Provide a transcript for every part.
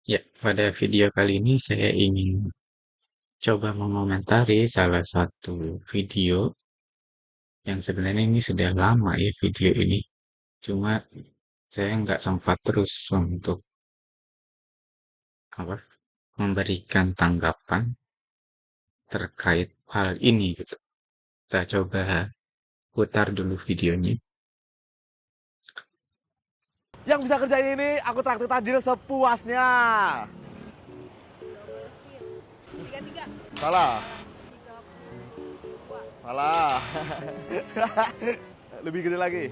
Ya, pada video kali ini saya ingin coba mengomentari salah satu video yang sebenarnya ini sudah lama ya video ini. Cuma saya nggak sempat terus untuk apa memberikan tanggapan terkait hal ini gitu. Kita coba putar dulu videonya. Yang bisa kerjain ini, aku traktir tajil sepuasnya. Salah. Salah. Lebih gede lagi.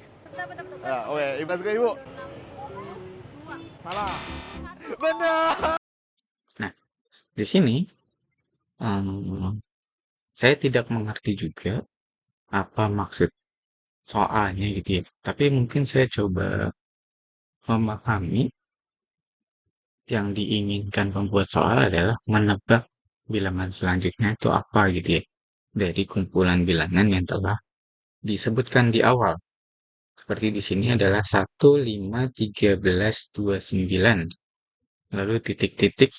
Ya, oke, imbas ke ibu. Salah. Benar. Nah, di sini em, saya tidak mengerti juga apa maksud soalnya gitu ya. Tapi mungkin saya coba memahami yang diinginkan pembuat soal adalah menebak bilangan selanjutnya itu apa gitu ya. Dari kumpulan bilangan yang telah disebutkan di awal. Seperti di sini adalah 1, 5, 13, 29. Lalu titik-titik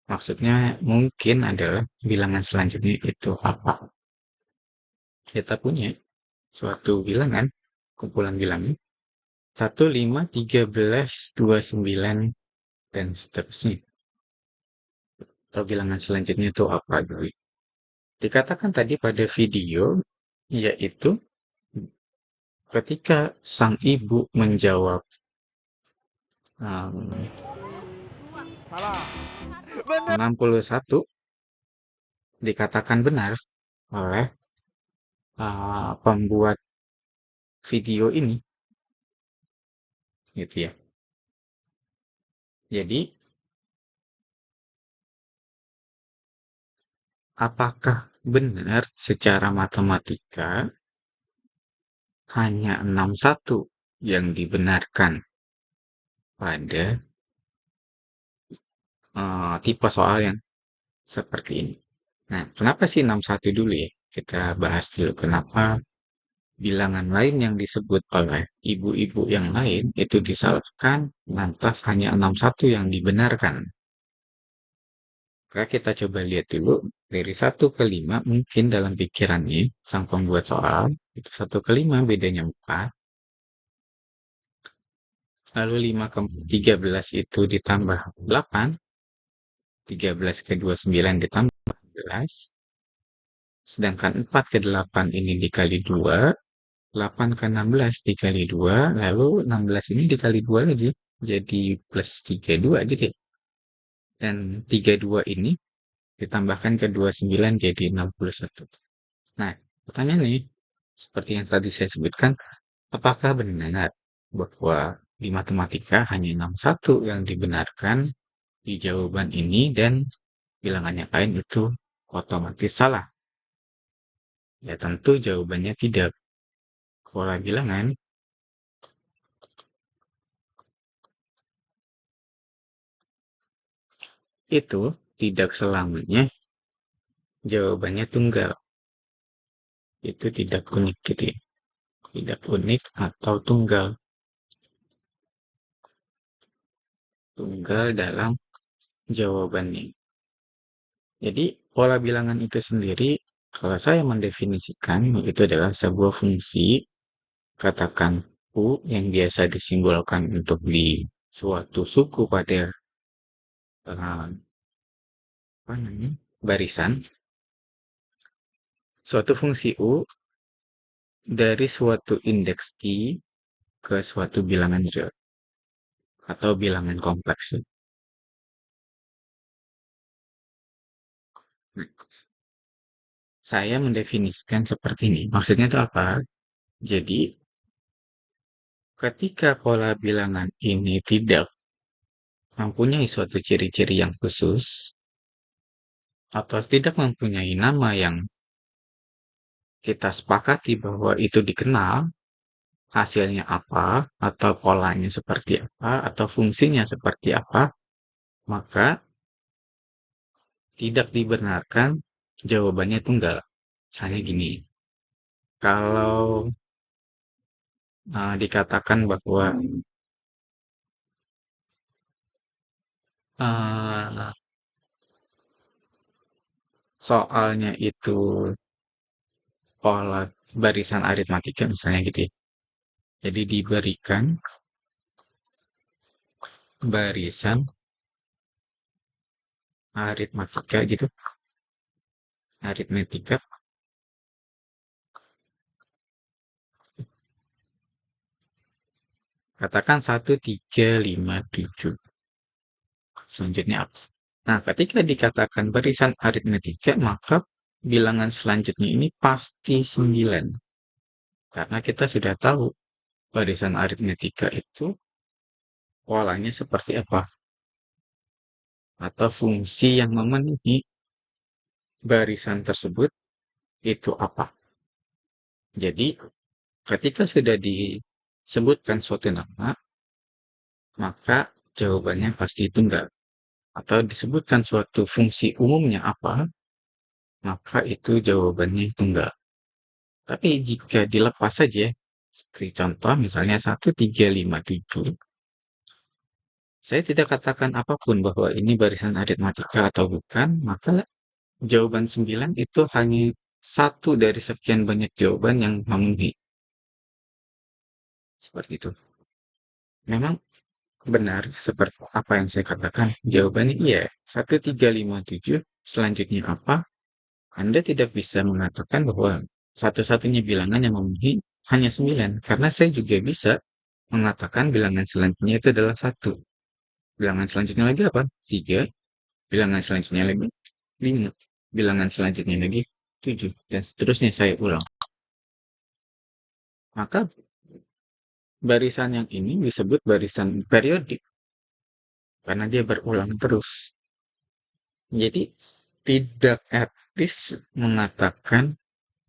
maksudnya mungkin adalah bilangan selanjutnya itu apa. Kita punya suatu bilangan, kumpulan bilangan, 1, 5, 13, 29, dan seterusnya. Atau bilangan selanjutnya itu apa gitu. Dikatakan tadi pada video, yaitu ketika sang ibu menjawab um, Salah. Benar. 61, dikatakan benar oleh pembuat video ini, gitu ya. Jadi, apakah benar secara matematika hanya 61 yang dibenarkan pada tipe soal yang seperti ini? Nah, kenapa sih 61 dulu ya? Kita bahas dulu kenapa bilangan lain yang disebut oleh ibu-ibu yang lain itu disalahkan, lantas hanya 61 yang dibenarkan. Maka kita coba lihat dulu dari 1 ke 5 mungkin dalam pikirannya sang pembuat soal itu 1 ke 5 bedanya 4. Lalu 5 ke 13 itu ditambah 8, 13 ke 29 ditambah 14. Sedangkan 4 ke 8 ini dikali 2, 8 ke 16 dikali 2, lalu 16 ini dikali 2 lagi, jadi plus 32 gitu ya. Dan 32 ini ditambahkan ke 29 jadi 61. Nah, pertanyaan nih, seperti yang tadi saya sebutkan, apakah benar bahwa di matematika hanya 61 yang dibenarkan di jawaban ini dan bilangan yang lain itu otomatis salah? Ya tentu jawabannya tidak. Pola bilangan itu tidak selamanya jawabannya tunggal. Itu tidak unik gitu ya. Tidak unik atau tunggal. Tunggal dalam jawabannya. Jadi pola bilangan itu sendiri, kalau saya mendefinisikan, itu adalah sebuah fungsi, katakan U yang biasa disimbolkan untuk di suatu suku pada apa namanya, barisan, suatu fungsi U dari suatu indeks I ke suatu bilangan real atau bilangan kompleks. Nah, saya mendefinisikan seperti ini. Maksudnya itu apa? Jadi, ketika pola bilangan ini tidak mempunyai suatu ciri-ciri yang khusus, atau tidak mempunyai nama yang kita sepakati bahwa itu dikenal, hasilnya apa, atau polanya seperti apa, atau fungsinya seperti apa, maka tidak dibenarkan jawabannya tunggal. Misalnya gini, kalau dikatakan bahwa soalnya itu pola barisan aritmatika misalnya gitu ya. Jadi diberikan barisan aritmatika gitu, aritmetika. Katakan 1, 3, 5, 7. Selanjutnya apa? Nah, ketika dikatakan barisan aritmetika, maka bilangan selanjutnya ini pasti 9. Karena kita sudah tahu barisan aritmetika itu polanya seperti apa. Atau fungsi yang memenuhi barisan tersebut itu apa. Jadi, ketika sudah disebutkan suatu nama, maka jawabannya pasti tunggal. Atau disebutkan suatu fungsi umumnya apa, maka itu jawabannya tunggal. Tapi jika dilepas saja, seperti contoh misalnya 1, 3, 5, 7, saya tidak katakan apapun bahwa ini barisan aritmatika atau bukan, maka jawaban 9 itu hanya satu dari sekian banyak jawaban yang memenuhi. Seperti itu. Memang benar seperti apa yang saya katakan. Jawabannya iya. 1, 3, 5, 7. Selanjutnya apa? Anda tidak bisa mengatakan bahwa satu-satunya bilangan yang memenuhi hanya 9. Karena saya juga bisa mengatakan bilangan selanjutnya itu adalah 1. Bilangan selanjutnya lagi apa? 3. Bilangan selanjutnya lagi 5. Bilangan selanjutnya lagi 7. Dan seterusnya saya ulang. Maka barisan yang ini disebut barisan periodik. Karena dia berulang terus. Jadi tidak etis mengatakan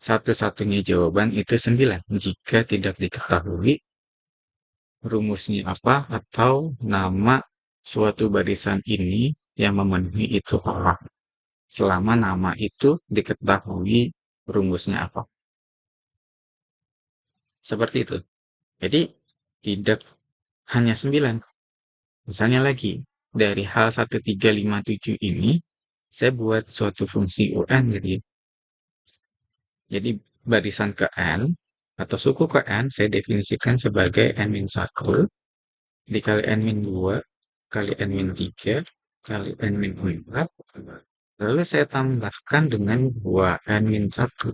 satu-satunya jawaban itu 9 jika tidak diketahui rumusnya apa atau nama suatu barisan ini yang memenuhi itu apa. Selama nama itu diketahui rumusnya apa. Seperti itu. Jadi tidak hanya 9. Misalnya lagi, dari hal 1, 3, 5, 7 ini, saya buat suatu fungsi UN gitu ya. Jadi barisan ke N atau suku ke N saya definisikan sebagai N-1 dikali N-2 kali N-3 kali N-4. Lalu saya tambahkan dengan 2N-1.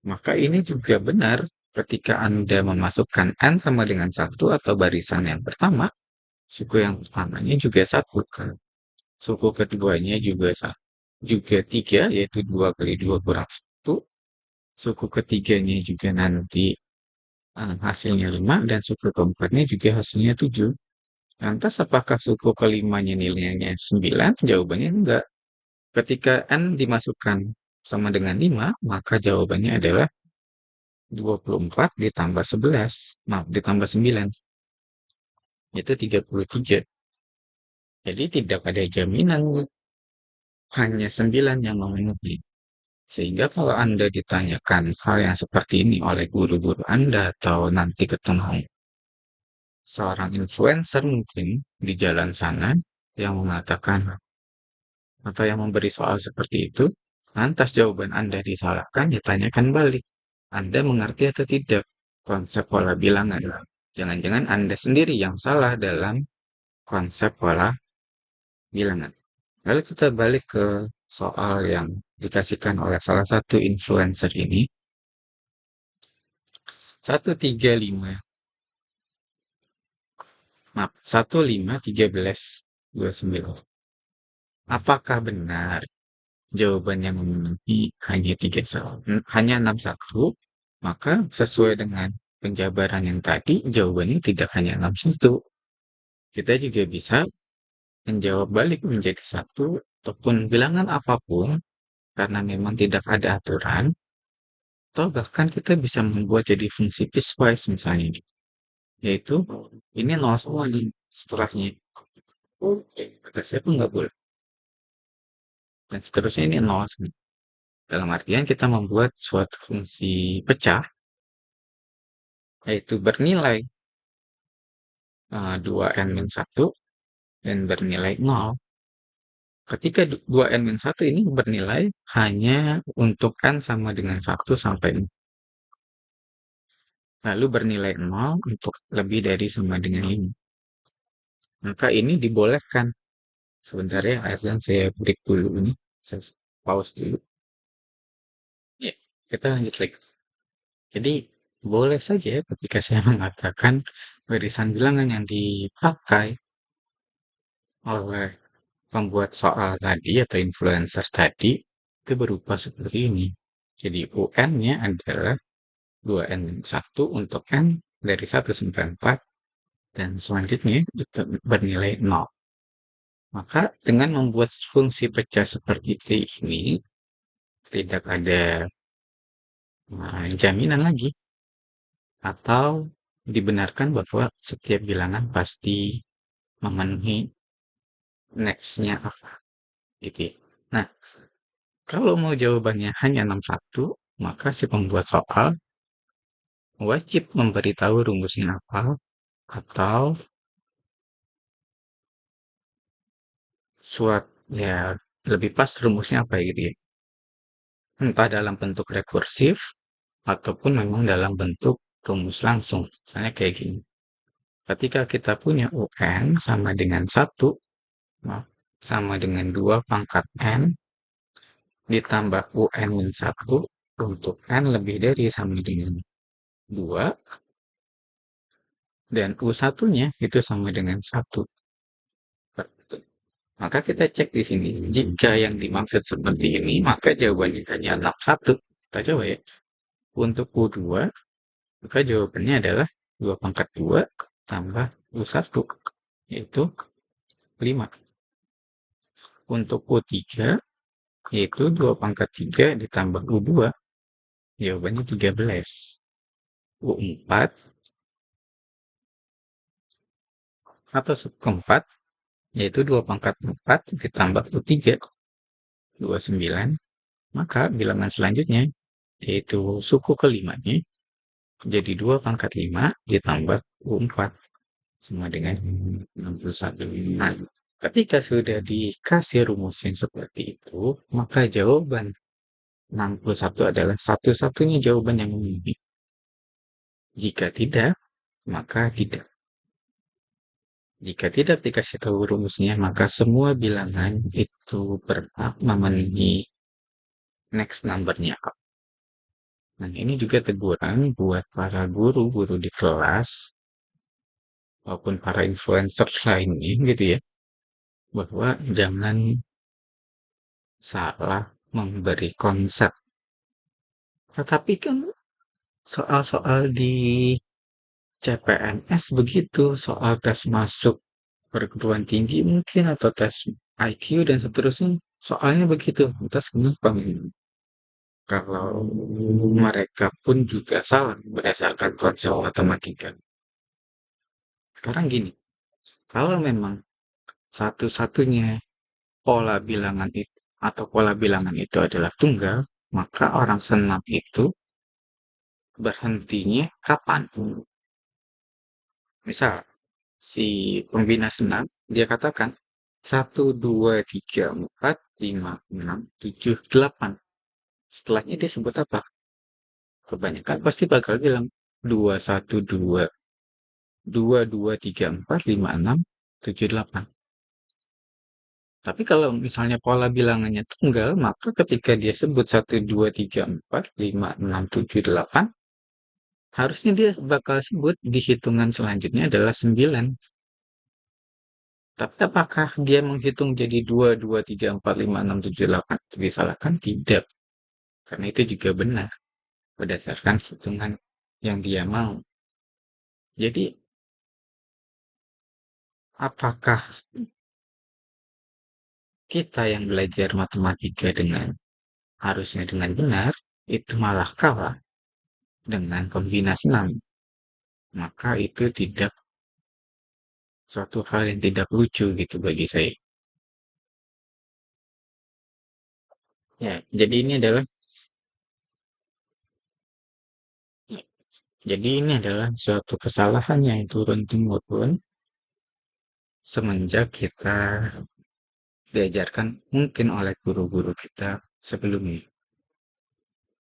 Maka ini juga benar ketika Anda memasukkan N sama dengan 1 atau barisan yang pertama, suku yang pertamanya juga 1. Suku keduanya juga 3, yaitu 2 kali 2 kurang 1. Suku ketiganya juga nanti hasilnya 5 dan suku keempatnya juga hasilnya 7. Lantas apakah suku kelimanya nilainya 9? Jawabannya enggak. Ketika N dimasukkan sama dengan 5, maka jawabannya adalah 24 ditambah 11. Maaf, ditambah 9. Itu 33. Jadi tidak ada jaminan hanya 9 yang memenuhi. Sehingga kalau Anda ditanyakan hal yang seperti ini oleh guru-guru Anda atau nanti ketemu seorang influencer mungkin di jalan sana yang mengatakan atau yang memberi soal seperti itu, lantas jawaban Anda disalahkan, ditanyakan balik. Anda mengerti atau tidak konsep pola bilangan? Jangan-jangan Anda sendiri yang salah dalam konsep pola bilangan. Lalu kita balik ke soal yang dikasihkan oleh salah satu influencer ini. 1, 3, 5. Maaf, 1, 5, 13, 29. Apakah benar jawabannya memenuhi hanya 61, hanya 61? Maka sesuai dengan penjabaran yang tadi, jawabannya tidak hanya 61. Kita juga bisa menjawab balik menjadi 1 ataupun bilangan apapun karena memang tidak ada aturan, atau bahkan kita bisa membuat jadi fungsi piecewise misalnya, yaitu ini 0 semua nih setelahnya. Kata saya pun nggak boleh. Dan seterusnya ini 0 semua. Dalam artian kita membuat suatu fungsi pecah, yaitu bernilai 2N-1 dan bernilai 0. Ketika 2n-1 ini bernilai hanya untuk n sama dengan 1 sampai 0. Lalu bernilai 0 untuk lebih dari sama dengan 5. Maka ini dibolehkan. Sebentar ya, azan saya break dulu ini. Saya pause dulu. Ya, kita lanjut lagi. Jadi, boleh saja ketika saya mengatakan barisan bilangan yang dipakai oleh pembuat soal tadi atau influencer tadi itu berupa seperti ini. Jadi UN-nya adalah 2n-1 untuk n dari 1 sampai 4 dan selanjutnya itu bernilai 0. Maka dengan membuat fungsi pecah seperti ini tidak ada jaminan lagi atau dibenarkan bahwa setiap bilangan pasti memenuhi next-nya apa gitu ya. Nah, kalau mau jawabannya hanya 61, maka si pembuat soal wajib memberitahu rumusnya apa atau suat ya lebih pas rumusnya apa gitu ya. Entah dalam bentuk rekursif ataupun memang dalam bentuk rumus langsung. Misalnya kayak gini. Ketika kita punya UN sama dengan 1, sama dengan 2 pangkat N, ditambah UN min 1 untuk N lebih dari sama dengan 2, dan U1-nya itu sama dengan 1. Maka kita cek di sini. Jika yang dimaksud seperti ini, maka jawabannya hanya 61. Kita coba ya. Untuk U2, maka jawabannya adalah 2 pangkat 2 tambah U1, yaitu 5. Untuk U3, yaitu 2 pangkat 3 ditambah U2, jawabannya 13. U4, atau sub keempat, yaitu 2 pangkat 4 ditambah U3, 29. Maka bilangan selanjutnya, yaitu suku kelimanya, jadi 2 pangkat 5 ditambah U4 sama dengan 61. Nah, ketika sudah dikasih rumus yang seperti itu, maka jawaban 61 adalah satu-satunya jawaban yang mungkin. Jika tidak, maka tidak. Jika tidak dikasih tahu rumusnya, maka semua bilangan itu berhak memenuhi next number-nya. Nah, ini juga teguran buat para guru-guru di kelas maupun para influencer lainnya gitu ya, bahwa jangan salah memberi konsep. Tetapi kan soal-soal di CPNS begitu, soal tes masuk perguruan tinggi mungkin atau tes IQ dan seterusnya, soalnya begitu. Lantas kenapa kalau mereka pun juga salah berdasarkan konsep matematika? Sekarang gini, kalau memang satu-satunya pola bilangan itu atau pola bilangan itu adalah tunggal, maka orang senam itu berhentinya kapan? Misal, si pembina senam, dia katakan 1, 2, 3, 4, 5, 6, 7, 8. Setelahnya dia sebut apa? Kebanyakan pasti bakal bilang 2, 1, 2, 2, 2, 3, 4, 5, 6, 7, 8. Tapi kalau misalnya pola bilangannya tunggal, maka ketika dia sebut 1, 2, 3, 4, 5, 6, 7, 8, harusnya dia bakal sebut di hitungan selanjutnya adalah 9. Tapi apakah dia menghitung jadi 2, 2, 3, 4, 5, 6, 7, 8 itu disalahkan? Tidak. Karena itu juga benar berdasarkan hitungan yang dia mau. Jadi, apakah kita yang belajar matematika dengan harusnya dengan benar, itu malah kalah dengan kombinasi 6? Maka itu tidak suatu hal yang tidak lucu gitu bagi saya. Ya, jadi ini adalah suatu kesalahan yang turun-temurun semenjak kita diajarkan mungkin oleh guru-guru kita sebelumnya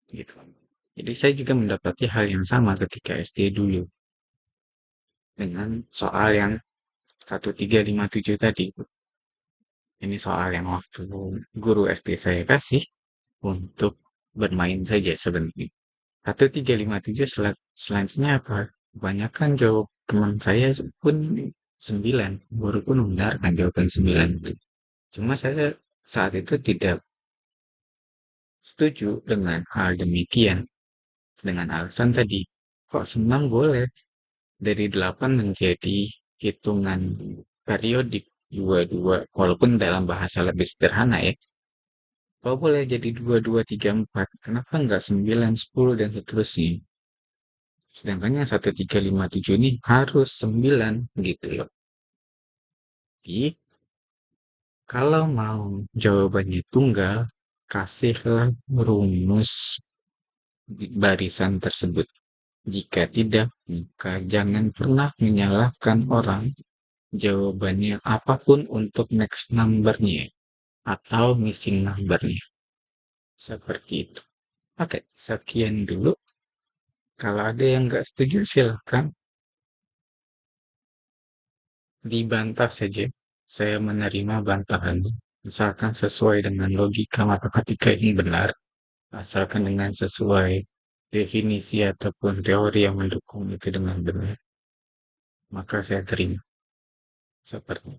gitu. Jadi saya juga mendapati hal yang sama ketika SD dulu dengan soal yang 1357 tadi. Ini soal yang waktu guru SD saya kasih untuk bermain saja sebenarnya. 1357 selanjutnya apa? Kebanyakan jawab teman saya pun 9. Guru pun membenarkan jawaban 9 itu. Cuma saya saat itu tidak setuju dengan hal demikian. Dengan alasan tadi, kok 9 boleh? Dari 8 menjadi hitungan periodik dua-dua, walaupun dalam bahasa lebih sederhana ya. Kok boleh jadi 2 2 3 4? Kenapa nggak 9 10 dan seterusnya? Sedangkan yang 1357 ini harus 9 gitu loh. Jadi, kalau mau jawabannya tunggal, kasihlah rumus di barisan tersebut. Jika tidak, maka jangan pernah menyalahkan orang jawabannya apapun untuk next numbernya atau missing numbernya. Seperti itu. Oke, sekian dulu. Kalau ada yang nggak setuju, silahkan dibantah saja. Saya menerima bantahan. Misalkan sesuai dengan logika matematika yang benar, asalkan dengan sesuai definisi ataupun teori yang mendukung itu dengan benar, maka saya terima. Seperti